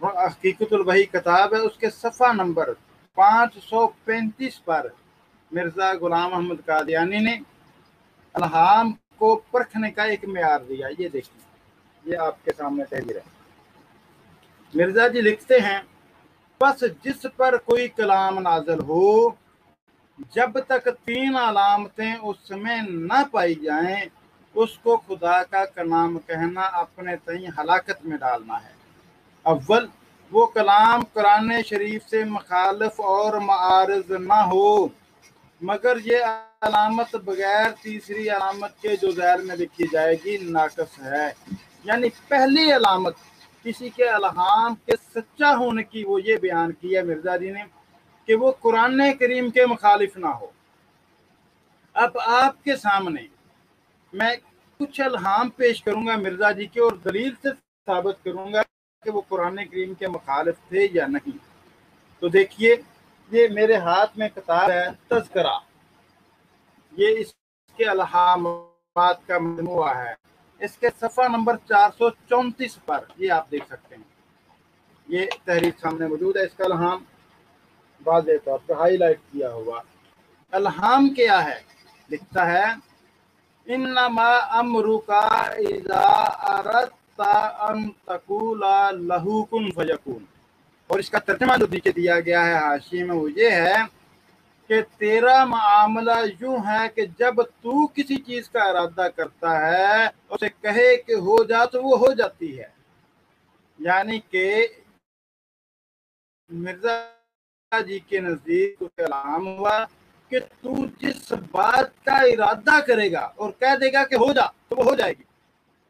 حقیقت الوحی کتاب ہے، اس کے صفحہ نمبر 535 پر مرزا غلام احمد قادیانی نے الہام کو پرکھنے کا ایک معیار دیا۔ یہ دیکھیں، یہ آپ کے سامنے تحریر ہے۔ مرزا جی لکھتے ہیں، بس جس پر کوئی کلام نازل ہو جب تک 3 علامتیں اس میں نہ پائی جائیں اس کو خدا کا کلام کہنا اپنے تئیں ہلاکت میں ڈالنا ہے۔ اول، وہ کلام قرآن شریف سے مخالف اور معارض نہ ہو، مگر یہ علامت بغیر تیسری علامت کے جو ذیل میں لکھی جائے گی ناقص ہے۔ یعنی پہلی علامت کسی کے الہام کے سچا ہونے کی وہ یہ بیان کی ہے مرزا جی نے کہ وہ قرآن کریم کے مخالف نہ ہو۔ اب آپ کے سامنے میں کچھ الہام پیش کروں گا مرزا جی کے، اور دلیل سے ثابت کروں گا کہ وہ قرآن کریم کے مخالف تھے یا نہیں۔ تو دیکھیے، یہ میرے ہاتھ میں کتاب ہے تذکرہ، یہ اس کے الہامات کا مجموعہ ہے، اس کے صفحہ نمبر 434 پر یہ آپ دیکھ سکتے ہیں، یہ تحریر سامنے موجود ہے۔ اس کا الہام واضح طور پر ہائی لائٹ کیا ہوا۔ الہام کیا ہے؟ لکھتا ہے، انما امرک اذا اردت ان تقول لہ کن فیکون، اور اس کا ترجمہ جو نیچے دیا گیا ہے حاشیے میں وہ یہ ہے کہ تیرا معاملہ یوں ہے کہ جب تو کسی چیز کا ارادہ کرتا ہے اسے کہے کہ ہو جا تو وہ ہو جاتی ہے. یعنی کہ مرزا جی کے نزدیک اعلان ہوا کہ تو جس بات کا ارادہ کرے گا اور کہہ دے گا کہ ہو جا تو وہ ہو جائے گی.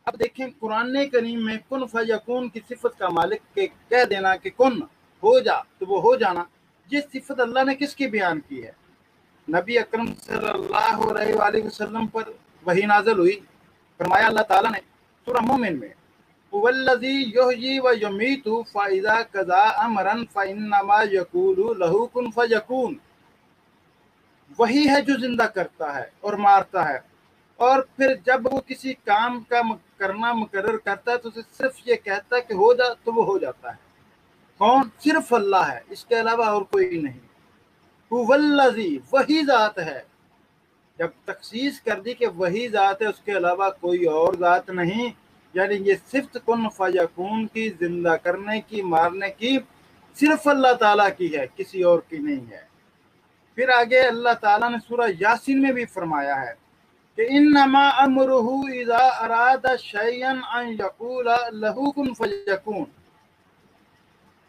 اب دیکھیں قرآن کریم میں کن فیکون کی صفت کا مالک کے کہہ دینا کہ کن ہو جا تو وہ ہو جانا، یہ صفت اللہ نے کس کی بیان کی ہے؟ نبی اکرم صلی اللہ علیہ وآلہ وسلم پر وحی نازل ہوئی. فرمایا اللہ تعالیٰ نے سورہ مومن میں والذی یحیی و یمیت فاذا قضا امرا فانما یقول له کن فیکون، وہی ہے جو زندہ کرتا ہے اور مارتا ہے، اور پھر جب وہ کسی کام کا کرنا مقرر کرتا ہے تو اسے صرف یہ کہتا ہے کہ ہو جا تو وہ ہو جاتا ہے. کون؟ صرف اللہ ہے، اس کے علاوہ اور کوئی نہیں. والذی، وہی ذات ہے. جب تخصیص کر دی کہ وہی ذات ہے، اس کے علاوہ کوئی اور ذات نہیں، یعنی یہ صفت کن فیکون کی، زندہ کرنے کی، مارنے کی صرف اللہ تعالیٰ کی ہے، کسی اور کی نہیں ہے. پھر آگے اللہ تعالیٰ نے سورہ یاسین میں بھی فرمایا ہے کہ انما امرہ اذا اراد شیئا ان یقول لہ کن فیکون،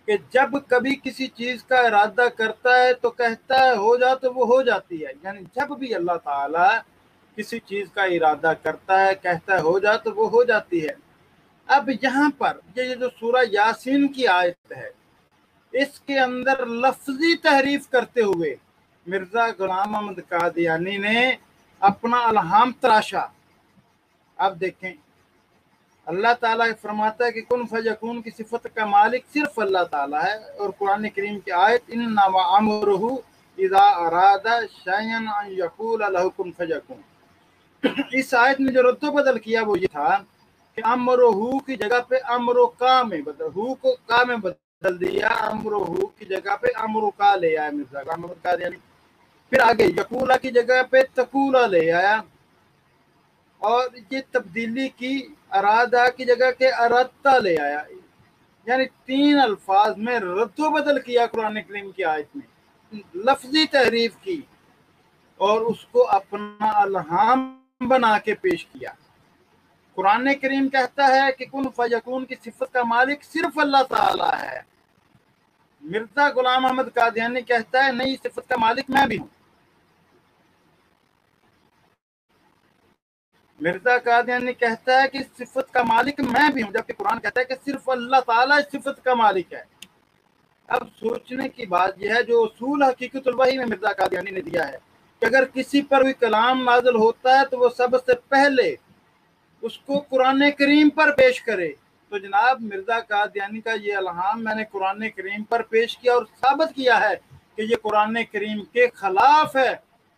کہ جب کبھی کسی چیز کا ارادہ کرتا ہے تو کہتا ہے ہو جا تو وہ ہو جاتی ہے. یعنی جب بھی اللہ تعالیٰ کسی چیز کا ارادہ کرتا ہے، کہتا ہے ہو جا تو وہ ہو جاتی ہے. اب یہاں پر یہ جو سورہ یاسین کی آیت ہے، اس کے اندر لفظی تحریف کرتے ہوئے مرزا غلام احمد قادیانی نے اپنا الہام تراشا. اب دیکھیں اللہ تعالیٰ فرماتا ہے کہ کن فیکون کی صفت کا مالک صرف اللہ تعالیٰ ہے، اور قرآن کریم کی آیت انما امرہ اذا اراد شیئا ان یقول لہ کن فیکون، اس آیت میں جو رد و بدل کیا وہ یہ تھا کہ امرہ کی جگہ پہ امرو کا میں بدل، ہو کو کا میں بدل دیا، امرہ کی جگہ پہ امرو کا لے آیا مرزا غلام احمد قادیانی. پھر آگے یقولا کی جگہ پہ تقولا لے آیا، اور یہ تبدیلی کی ارادہ کی جگہ کے ارادہ لے آیا. یعنی تین الفاظ میں رد و بدل کیا قرآن کریم کی آیت میں، لفظی تحریف کی اور اس کو اپنا الہام بنا کے پیش کیا. قرآن کریم کہتا ہے کہ کن فیکون کی صفت کا مالک صرف اللہ تعالیٰ ہے. مرزا غلام احمد قادیانی کہتا ہے نہیں، صفت کا مالک میں بھی ہوں. مرزا قادیانی کہتا ہے کہ صفت کا مالک میں بھی ہوں، جبکہ قرآن کہتا ہے کہ صرف اللہ تعالیٰ صفت کا مالک ہے. اب سوچنے کی بات یہ ہے، جو اصول حقیقت الوحی میں مرزا قادیانی نے دیا ہے کہ اگر کسی پر بھی کلام نازل ہوتا ہے تو وہ سب سے پہلے اس کو قرآن کریم پر پیش کرے. تو جناب مرزا قادیانی کا یہ الہام میں نے قرآن کریم پر پیش کیا اور ثابت کیا ہے کہ یہ قرآن کریم کے خلاف ہے،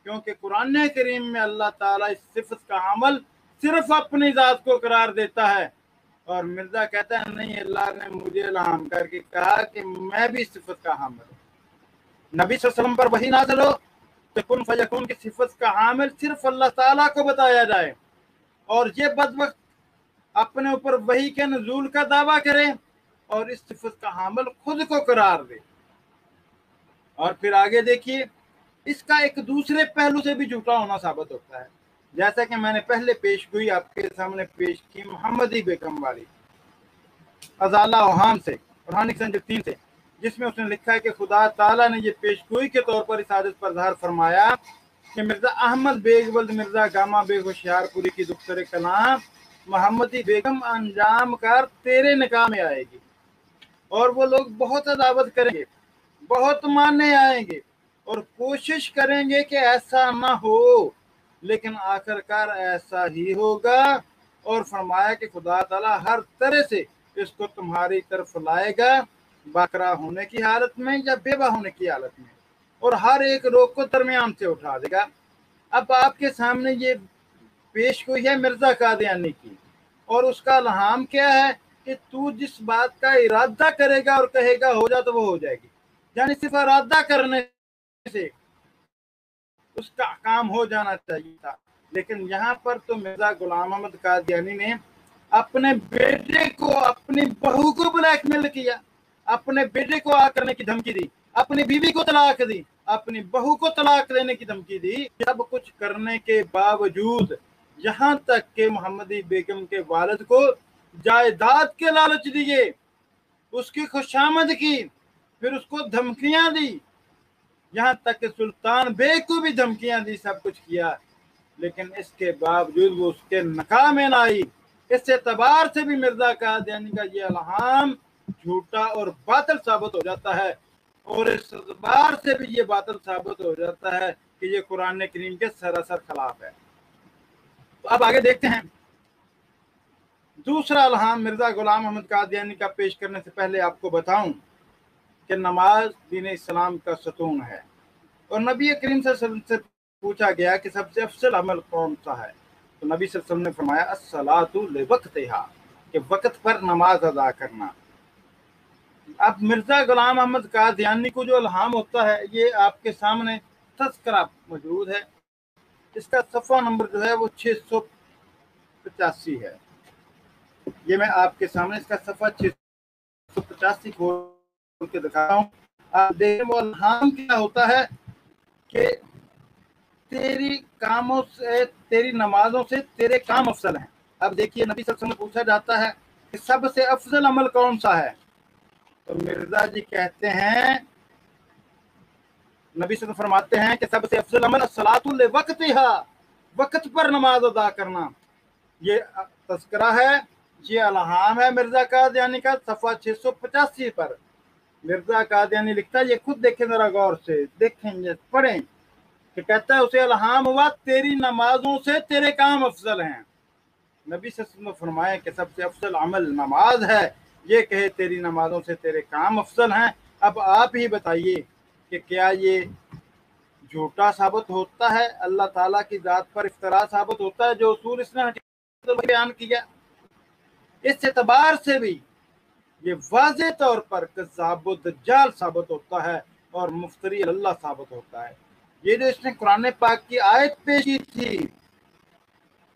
کیونکہ قرآن کریم میں اللہ تعالیٰ اس صفت کا عمل صرف اپنی ذات کو قرار دیتا ہے، اور مرزا کہتا ہے نہیں، اللہ نے مجھے الہام کر کے کہا کہ میں بھی صفت کا حامل ہوں. نبی صلی اللہ علیہ وسلم پر وحی نازل ہو تو کن فیکون کی صفت کا حامل صرف اللہ تعالیٰ کو بتایا جائے، اور یہ بدبخت اپنے اوپر وحی کے نزول کا دعویٰ کرے اور اس صفت کا حامل خود کو قرار دے. اور پھر آگے دیکھیے، اس کا ایک دوسرے پہلو سے بھی جھوٹا ہونا ثابت ہوتا ہے، جیسا کہ میں نے پہلے پیش گوئی آپ کے سامنے پیش کی محمدی بیگم والی ازالہ اوہام سے، قرآن سنجر 3 سے، جس میں اس نے لکھا ہے کہ خدا تعالیٰ نے یہ پیش گوئی کے طور پر اس حادث پر ظاہر فرمایا کہ مرزا احمد بیگ ولد مرزا گاما بیگ ہوشیار پوری کی دختر کلام محمدی بیگم انجام کار تیرے نکاح میں آئے گی، اور وہ لوگ بہت عداوت کریں گے، بہت ماننے آئیں گے اور کوشش کریں گے کہ ایسا نہ ہو، لیکن آخر کار ایسا ہی ہوگا. اور فرمایا کہ خدا تعالیٰ ہر طرح سے اس کو تمہاری طرف لائے گا، باقرہ ہونے کی حالت میں یا بیوہ ہونے کی حالت میں، اور ہر ایک روگ کو درمیان سے اٹھا دے گا. اب آپ کے سامنے یہ پیش ہوئی ہے مرزا قادیانی کی، اور اس کا الہام کیا ہے کہ تو جس بات کا ارادہ کرے گا اور کہے گا ہو جا تو وہ ہو جائے گی. یعنی صرف ارادہ کرنے سے اس کا کام ہو جانا چاہیے تھا. لیکن یہاں پر تو مرزا غلام احمد قادیانی نے اپنے بیٹے کو، اپنی بہو کو بلیک میل کیا، اپنے بیٹے کو آگ کرنے کی دھمکی دی، اپنی بیوی کو طلاق دی، अपनी बहू को तलाक देने की धमकी दी। सब कुछ करने के बावजूद यहाँ तक कि मोहम्मदी बेगम के वालिद को जायदाद के लालच दिए, उसकी खुशामद की, फिर उसको धमकियां दी, यहाँ तक कि सुल्तान बेग को भी धमकियां दी, सब कुछ किया, लेकिन इसके बावजूद वो उसके नकाह में ना आई। इस एतबार से भी मिर्जा कादियानी का ये इल्हाम झूठा और बातिल साबित हो जाता है, और इस एतबार से भी ये बातिल साबित हो जाता है कि ये कुरान करीम के सरासर खिलाफ है। तो अब आगे देखते हैं। दूसरा इल्हाम मिर्जा गुलाम अहमद कादियानी का पेश करने से पहले आपको बताऊं कि नमाज दीन इस्लाम का सतून है, और नबी करीम सल्लल्लाहु अलैहि वसल्लम से पूछा गया कि सबसे अफजल अमल कौन सा है, तो नबी सल्लल्लाहु अलैहि वसल्लम ने फरमाया अस्सलातु लिवक्तिहा, कि वक्त पर नमाज अदा करना। अब मिर्जा गुलाम अहमद कादियानी को जो इल्हाम होता है, ये आपके सामने तज़किरा मौजूद है। इसका सफ़ा नंबर जो है वो 685 है। ये मैं आपके सामने इसका सफ़ा 685 खोल के दिखा रहा हूँ। आप देखें वो इल्हाम क्या होता है कि तेरी कामों से, तेरी नमाजों से तेरे काम अफजल हैं। अब देखिए नबी सल्लल्लाहु अलैहि वसल्लम पूछा जाता है कि सबसे अफजल अमल कौन सा है, तो मिर्जा जी कहते हैं, नबी सल्लल्लाहु अलैहि वसल्लम फरमाते हैं कि सबसे अफजल अमल अस्सलातु लिवक्तिहा, वक्त पर नमाज अदा करना। ये तज़किरा है, ये इल्हाम है मिर्जा कादियानी का सफ़ा 685 पर। मिर्जा कादियानी लिखता है, ये खुद देखें जरा गौर से, देखें पढ़ें कि कहता है उसे इल्हाम हुआ तेरी नमाजों से तेरे काम अफजल हैं। नबी सल्लल्लाहु अलैहि वसल्लम ने फरमाया कि सबसे अफजल अमल नमाज है, ये कहे तेरी नमाजों से तेरे काम अफजल हैं। अब आप ही बताइए कि क्या ये झूठा साबित होता है, अल्लाह ताला की जात पर इफ्तरा साबित होता है जो उसूल इसने बयान किया। इस एतबार से भी ये वाज़े तौर पर कज़्ज़ाब व दज्जाल साबित होता है और मुफ्तरी अल्लाह साबित होता है। ये जो इसने कुरान पाक की आयत पेश की थी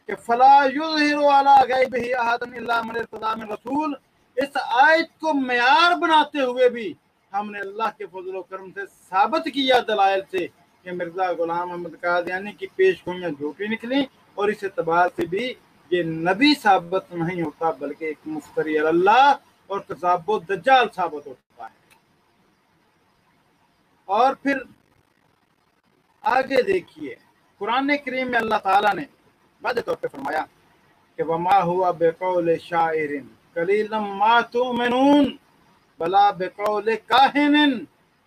कि फला युज़हिरु अला गैबिही अहदन इल्ला मन इर्तज़ा मिन रसूल, इस आयत को मेयार बनाते हुए भी हमने अल्लाह के फजल व करम से साबित किया दलाइल से कि मिर्जा गुलाम अहमद कादियानी की पेशगोइयां झूठी निकली, और इस एतबार से भी ये नबी साबित नहीं होता बल्कि एक मुफ्तरी अल्लाह और कज़्ज़ाब व दज्जाल साबित होता है। और फिर आगे देखिए, कुरान करीम में अल्लाह ताला ने वाज़ेह तौर पे फरमाया कि वमा हुआ बिक़ौल शाइरिन कलीलन मा तुमिनून वला बिक़ौल काहिनिन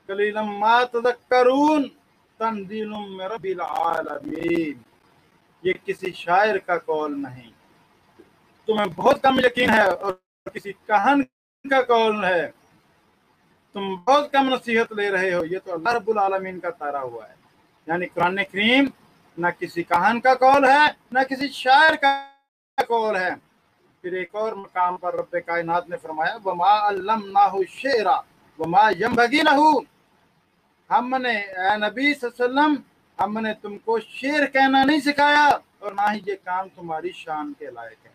कलीलन मा तज़क्करून तंज़ीलुम मिन रब्बिल आलमीन। ये किसी शायर का कौल नहीं, तुम्हें बहुत कम यकीन है, और किसी काहन का कौल है, तुम बहुत कम नसीहत ले रहे हो, ये तो अल्लाह रब्बुल आलमीन का तारा हुआ है। यानी कुरान करीम न किसी काहन का कौल है, न किसी शायर का कौल है। फिर एक और मकाम पर रब्बे कायनात ने फरमाया वमा अल्लमनाहु शेरा वमा यंबगी लहू, हमने ए नबी सल्लल्लाहु अलैहि वसल्लम हमने तुमको शेर कहना नहीं सिखाया, और ना ही ये काम तुम्हारी शान के लायक है।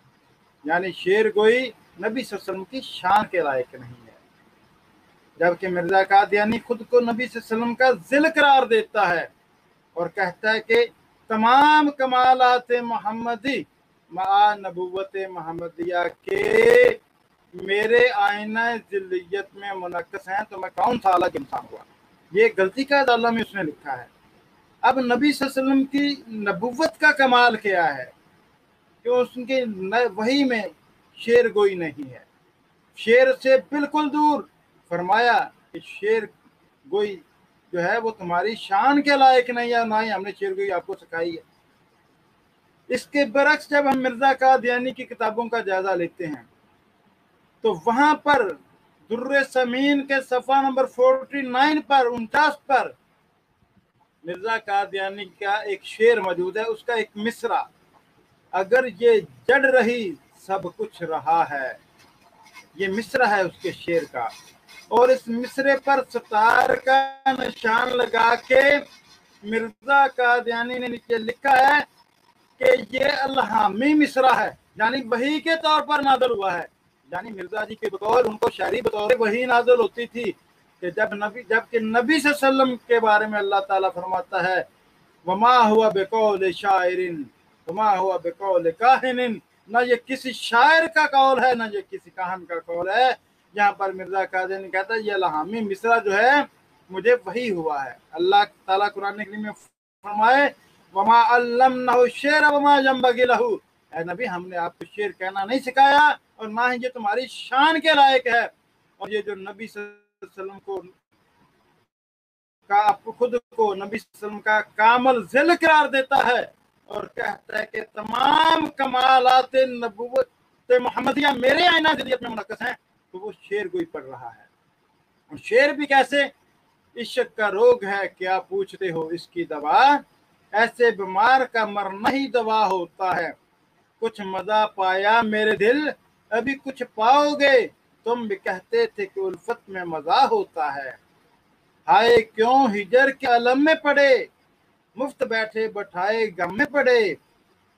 यानी शेर गोई नबी सल्लल्लाहु अलैहि वसल्लम की शान के लायक नहीं है, जबकि मिर्जा कादियानी खुद को नबी सल्लल्लाहु अलैहि वसल्लम का जिल करार देता है और कहता है कि तमाम कमालात मोहम्मदी मा नबुव्वत मोहम्मदिया के मेरे आईना जिल्लियत में मुनक्कस हैं, तो मैं कौन सा अलग इंसान हुआ। ये गलती का दाला में उसने लिखा है। अब नबी सल्लल्लाहु अलैहि वसल्लम की नबुव्वत का कमाल क्या है कि उसके वही में शेर गोई नहीं है, शेर से बिल्कुल दूर। फरमाया कि शेर गोई जो है वो तुम्हारी शान के लायक नहीं है, ना ही हमने शेर गोई आपको सिखाई है। इसके बरक्स जब हम मिर्जा कादियानी की किताबों का जायजा लेते हैं तो वहां पर दुर्रे समीन के सफ़ा नंबर 49 पर 49 पर मिर्जा कादियानी का एक शेर मौजूद है, उसका एक मिसरा, अगर ये जड़ रही सब कुछ रहा है, ये मिसरा है उसके शेर का। और इस मिसरे पर सितार का निशान लगा के मिर्जा कादियानी ने नीचे लिखा है कि ये इल्हामी मिसरा है, यानी वही के तौर पर नाज़िल हुआ है। यानी मिर्जा जी के बतौर उनको शायरी बतौर वही नाज़िल होती थी, कि जबकि नबी सल्लल्लाहु अलैहि वसल्लम के बारे में अल्लाह ताला फरमाता है वमा हुआ बेकौल शायरिन वमा हुआ बेकौल काहिनिन, ना ये किसी शायर का कौल है ना ये किसी काहन का कौल है। यहाँ पर मिर्जा कादियानी कहता है ये लहामी मिसरा जो है मुझे वही हुआ है। अल्लाह ताला कुरान करीम में फरमाए वमा अल्लमनाहु शेर वमा यंबगी लहू, ऐ नबी हमने आपको शेर कहना नहीं सिखाया और ना ही ये तुम्हारी शान के लायक है। और ये जो नबी सल्लल्लाहु अलैहि वसल्लम को खुद को नबी सल्लल्लाहु अलैहि वसल्लम का कामल ज़िल करार देता है और कहता है कि तमाम कमालात नबुव्वत मोहम्मदिया मेरे आईना ज़िलियत में मुनक्कस हैं, तो वो शेर गोई पढ़ रहा है। और शेर भी कैसे? इश्क का रोग है क्या पूछते हो इसकी दवा, ऐसे बीमार का मरना ही दवा होता है। कुछ मजा पाया मेरे दिल अभी कुछ पाओगे, तुम भी कहते थे कि उल्फत में मजा होता है। हाय क्यों हिजर के अलम में पड़े, मुफ्त बैठे बैठाए गम में पड़े,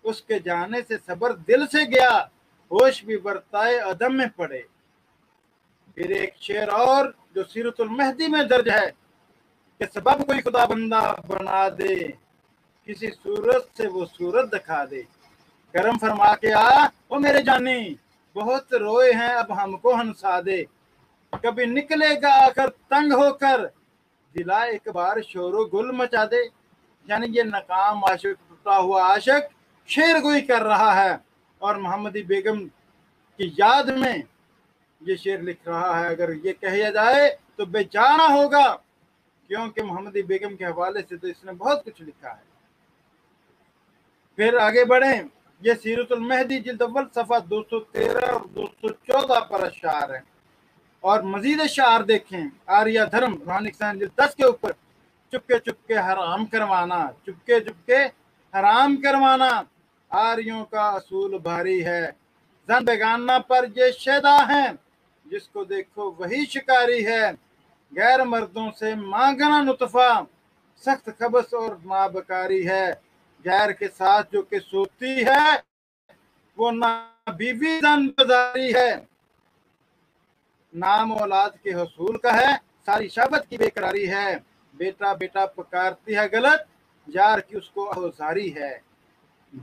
उसके जाने से सबर दिल से गया, होश भी बरताए अदम में पड़े। फिर एक शेर और जो सीरतुल मेहदी में दर्ज है कि सबब कोई खुदा बंदा बना दे, किसी सूरत से वो सूरत दिखा दे, करम फरमा के आ ओ मेरे जानी, बहुत रोए हैं अब हमको हंसा दे, कभी निकलेगा आकर तंग होकर, दिला एक बार शोरो गुल मचा दे। यानी ये नाकाम आशिक, टूटा हुआ आशिक शेर गोई कर रहा है और मोहम्मदी बेगम की याद में ये शेर लिख रहा है। अगर ये कहा जाए तो बेचारा होगा, क्योंकि मोहम्मदी बेगम के हवाले से तो इसने बहुत कुछ लिखा है। फिर आगे बढ़ें, ये सीरतुल मेहदी जिल्द अव्वल सफ़ा 213 और 214 पर अशार है। और मजीद अशार देखें, आर्या धर्म रूहानी जिल्द 10 के ऊपर, चुपके चुपके हराम करवाना, चुपके चुपके हराम करवाना आर्यों का असूल भारी है, जन बेगाना पर ये शेदा है, जिसको देखो वही शिकारी है, गैर मर्दों से मांगना नुतफा, सख्त खबस और नाबकारी है, गैर के साथ जो के सोती है वो ना बीवी जन बाजारी है, नाम औलाद के हसूल का है, सारी शबत की बेकरारी है, बेटा बेटा पुकारती है गलत, यार की उसको औजारी है,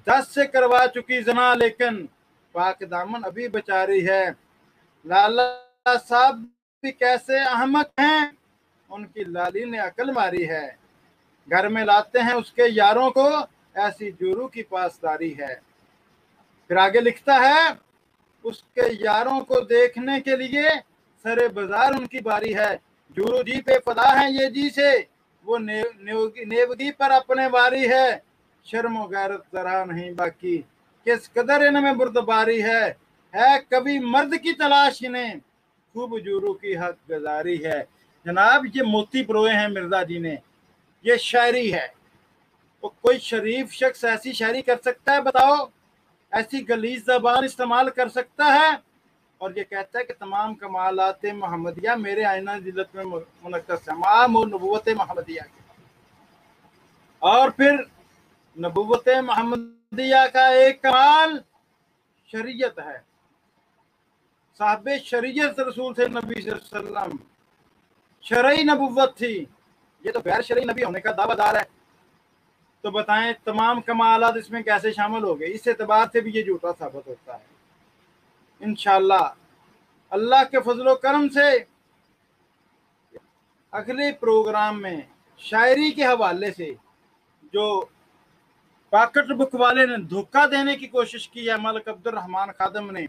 10 से करवा चुकी जना लेकिन पाक दामन अभी बेचारी है, लाला साहब भी कैसे अहमक हैं, उनकी लाली ने अकल मारी है, घर में लाते हैं उसके यारों को, ऐसी जोरू की पासदारी है। फिर आगे लिखता है उसके यारों को देखने के लिए सरे बाजार उनकी बारी है, जोरू जी पे फदा है ये जी से, वो नेवगी पर अपने वारी है, शर्म गैरत जरा नहीं बाकी, किस कदर इनमें बुर्दबारी है कभी मर्द की तलाश इन्हें, खूब जोरू की हक गुजारी है। जनाब ये मोती परोए हैं मिर्जा जी ने, ये शायरी है। तो कोई शरीफ शख्स ऐसी शायरी कर सकता है बताओ, ऐसी गलीज ज़बान इस्तेमाल कर सकता है? और ये कहता है कि तमाम कमालात मोहम्मदिया मेरे आईना जिल्लत में मुनक्कस है, माम और नबुव्वत मोहम्मदिया के। और फिर नबुव्वत मोहम्मदिया का एक कमाल शरीयत है, साहब शरीयत रसूल थे नबी सल्लल्लाहु अलैहि वसल्लम, शरई नबुव्वत थी, ये तो गैर शरई नबी होने का दावादार है। तो बताएं तमाम कमालात इसमें कैसे शामिल हो गए? इस एतबार से भी ये झूठा साबित होता है। इंशाअल्लाह अल्लाह के फजलो करम से अगले प्रोग्राम में शायरी के हवाले से जो पॉकेट बुक वाले ने धोखा देने की कोशिश की है मलिक अब्दुल रहमान खादम ने,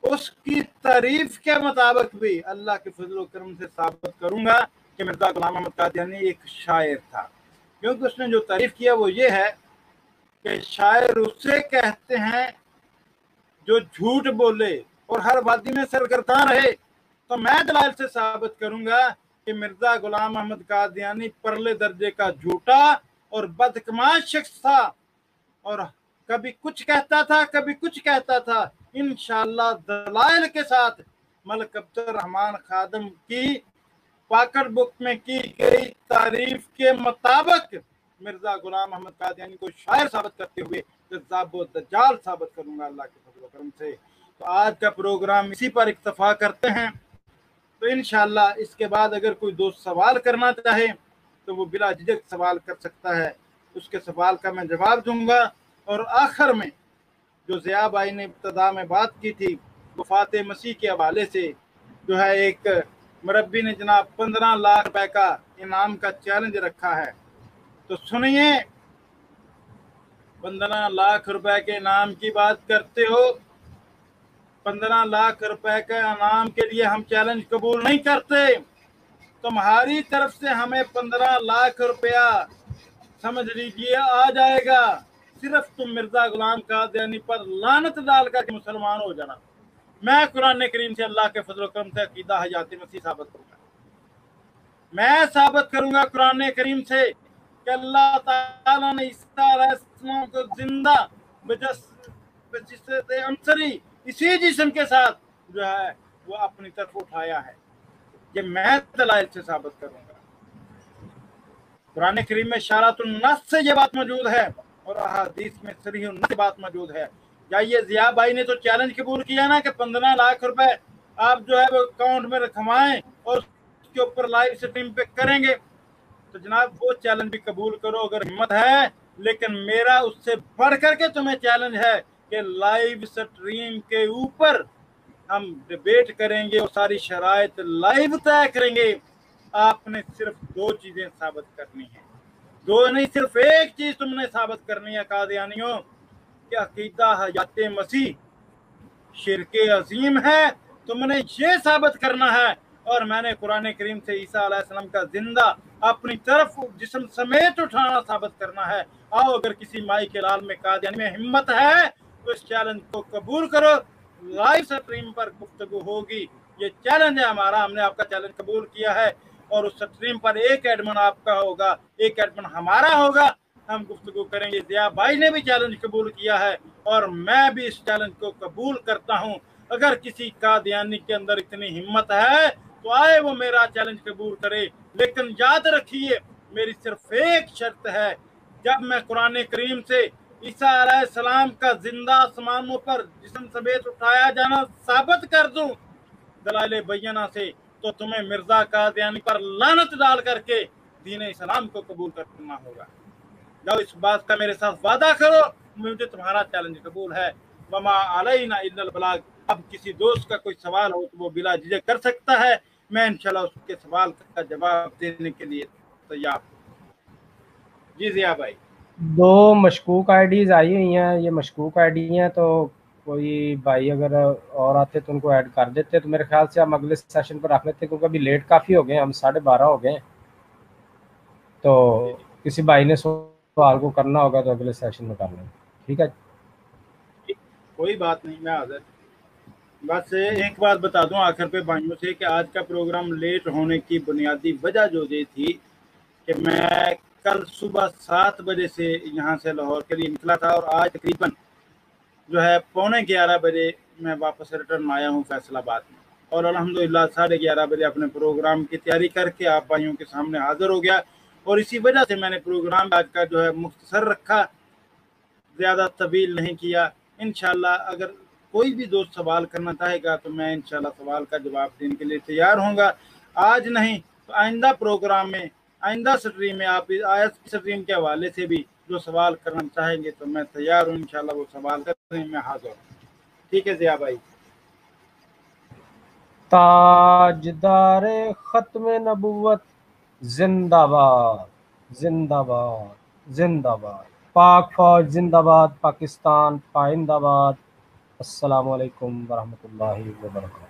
उसकी तारीफ के मुताबिक भी अल्लाह के फजलो करम से साबित करूंगा कि मिर्जा गुलाम अहमद कादियानी एक शायर था। क्योंकि उसने जो तारीफ किया वो ये है कि शायर उससे कहते हैं जो झूठ बोले और हर वादी में सरगर्दा रहे। तो मैं दलाइल से साबित करूंगा कि मिर्जा गुलाम अहमद कादियानी परले दर्जे का झूठा और बदकमाश शख्स था, और कभी कुछ कहता था कभी कुछ कहता था। इंशाअल्लाह दलाइल के साथ मलिक अब्दुल रहमान खादम की पॉकेट बुक में की गई तारीफ के मुताबिक मिर्जा गुलाम अहमद कादियानी को शायर साबित करते हुए कज़्ज़ाब व दज्जाल साबित करूंगा अल्लाह के फजल करम से। तो आज का प्रोग्राम इसी पर इक्तफा करते हैं। तो इंशाअल्लाह इसके बाद अगर कोई दोस्त सवाल करना चाहे तो वो बिला झिझक सवाल कर सकता है, उसके सवाल का मैं जवाब दूंगा। और आखिर में जो ज़िया भाई ने इब्तदा में बात की थी वफ़ात मसीह के हवाले से, जो है एक मरब्बी ने जनाब 15 लाख रुपए का इनाम का चैलेंज रखा है। तो सुनिए, 15 लाख रुपए के इनाम की बात करते हो, 15 लाख रुपए के इनाम के लिए हम चैलेंज कबूल नहीं करते। तुम्हारी तरफ से हमें 15 लाख रुपया समझ लीजिए आ जाएगा, सिर्फ तुम मिर्जा गुलाम कादियानी पर लानत डाल कर मुसलमान हो जाना। मैं कुरान करीम से अल्लाह के फजल करम से अकीदा हयात मसीह साबित करूंगा। मैं साबित करूंगा कुरान करीम से कि अल्लाह ताला ने ईसा अलैहिस्सलाम को जिंदा अंसरी इसी जिस्म के साथ जो है वो अपनी तरफ उठाया है। ये मैं दलाइल से साबित करूंगा। कुरान करीम में इशारातुन नस से ये बात मौजूद है और अहादीस में सरीहुन नस से बात मौजूद है। या ये ज़िया भाई ने तो चैलेंज कबूल किया ना कि 15 लाख रुपए आप जो है वो अकाउंट में रखवाएं और उसके ऊपर लाइव स्ट्रीम पे करेंगे, तो जनाब वो चैलेंज भी कबूल करो अगर हिम्मत है। लेकिन मेरा उससे बढ़ करके तुम्हें चैलेंज है कि लाइव स्ट्रीम के ऊपर हम डिबेट करेंगे और सारी शराइत लाइव तय करेंगे। आपने सिर्फ 2 चीजें साबित करनी है, 2 नहीं सिर्फ एक चीज तुमने साबित करनी है कादियानियों कि अकीदा हयात मसीह शिरके अजीम है। तुमने ये साबित करना है और मैंने कुरान करीम से ईसा अलैहिस्सलाम का जिंदा अपनी तरफ जिस्म समेत उठाना साबित करना है। आओ, अगर किसी माई के लाल में कादियानी में हिम्मत है तो इस चैलेंज को कबूल करो। लाइव स्ट्रीम पर गुफ्तगू होगी, ये चैलेंज है हमारा, हमने आपका चैलेंज कबूल किया है। और उस स्ट्रीम पर एक एडमिन आपका होगा, एक एडमिन हमारा होगा, हम गुफ्तगू करेंगे। ज़िया भाई ने भी चैलेंज कबूल किया है और मैं भी इस चैलेंज को कबूल करता हूं। अगर किसी कादियानी के अंदर इतनी हिम्मत है तो आए वो मेरा चैलेंज कबूल करे। लेकिन याद रखिए, मेरी सिर्फ एक शर्त है, जब मैं कुरान करीम से ईसा अलैहिस्सलाम का जिंदा आसमानों पर जिस्म समेत उठाया जाना साबित कर दूं दलाइल बैयना से, तो तुम्हें मिर्जा कादियानी पर लानत डाल करके दीन इस्लाम को कबूल करना होगा। जाओ, इस बात का मेरे साथ वादा करो, मुझे तुम्हारा चैलेंज कबूल है। वमा अलैना इल्लल बलाग। अब किसी दोस्त का कोई सवाल हो तो वो बिला झिझक कर सकता है, मैं इंशाल्लाह उसके सवाल का जवाब देने के लिए तैयार हूँ। जी ज़िया भाई। 2 मशकूक आईडीज आई हुई हैं, ये मशकूक आईडी हैं, तो कोई भाई अगर और आते तो उनको ऐड कर देते। तो मेरे ख्याल से हम अगले सेशन पर रख लेते, क्योंकि अभी लेट काफ़ी हो गए, हम 12:30 हो गए। तो किसी भाई ने सवाल को करना होगा तो अगले सेशन में कर लें, ठीक है? कोई बात नहीं, मैं हाजिर। बस एक बात बता दूं आखिर पे भाइयों से कि आज का प्रोग्राम लेट होने की बुनियादी वजह जो ये थी कि मैं कल सुबह 7 बजे से यहाँ से लाहौर के लिए निकला था और आज तकरीबन जो है 11:15 बजे मैं वापस रिटर्न आया हूँ फैसलाबाद में। और अल्हम्दुलिल्लाह 11:30 बजे अपने प्रोग्राम की तैयारी करके आप भाइयों के सामने हाजिर हो गया। और इसी वजह से मैंने प्रोग्राम आज का जो है मुख्तसर रखा, ज़्यादा तवील नहीं किया। इंशाल्लाह अगर कोई भी दोस्त सवाल करना चाहेगा तो मैं इंशाल्लाह सवाल का जवाब देने के लिए तैयार होऊंगा। आज नहीं तो आइंदा प्रोग्राम में, आइंदा स्ट्रीम में आप आयत स्ट्रीम के हवाले से भी जो सवाल करना चाहेंगे तो मैं तैयार हूँ, इंशाल्लाह वो सवाल करने में हाजिर हूँ। ठीक है ज़िया भाई। ताजदार खत्म नबुव्वत जिंदाबाद, जिंदाबाद, जिंदाबाद। पाक फौज जिंदाबाद, पाकिस्तान पाइंदाबाद। अस्सलामु अलैकुम वरहमतुल्लाहि वबरकातुहू।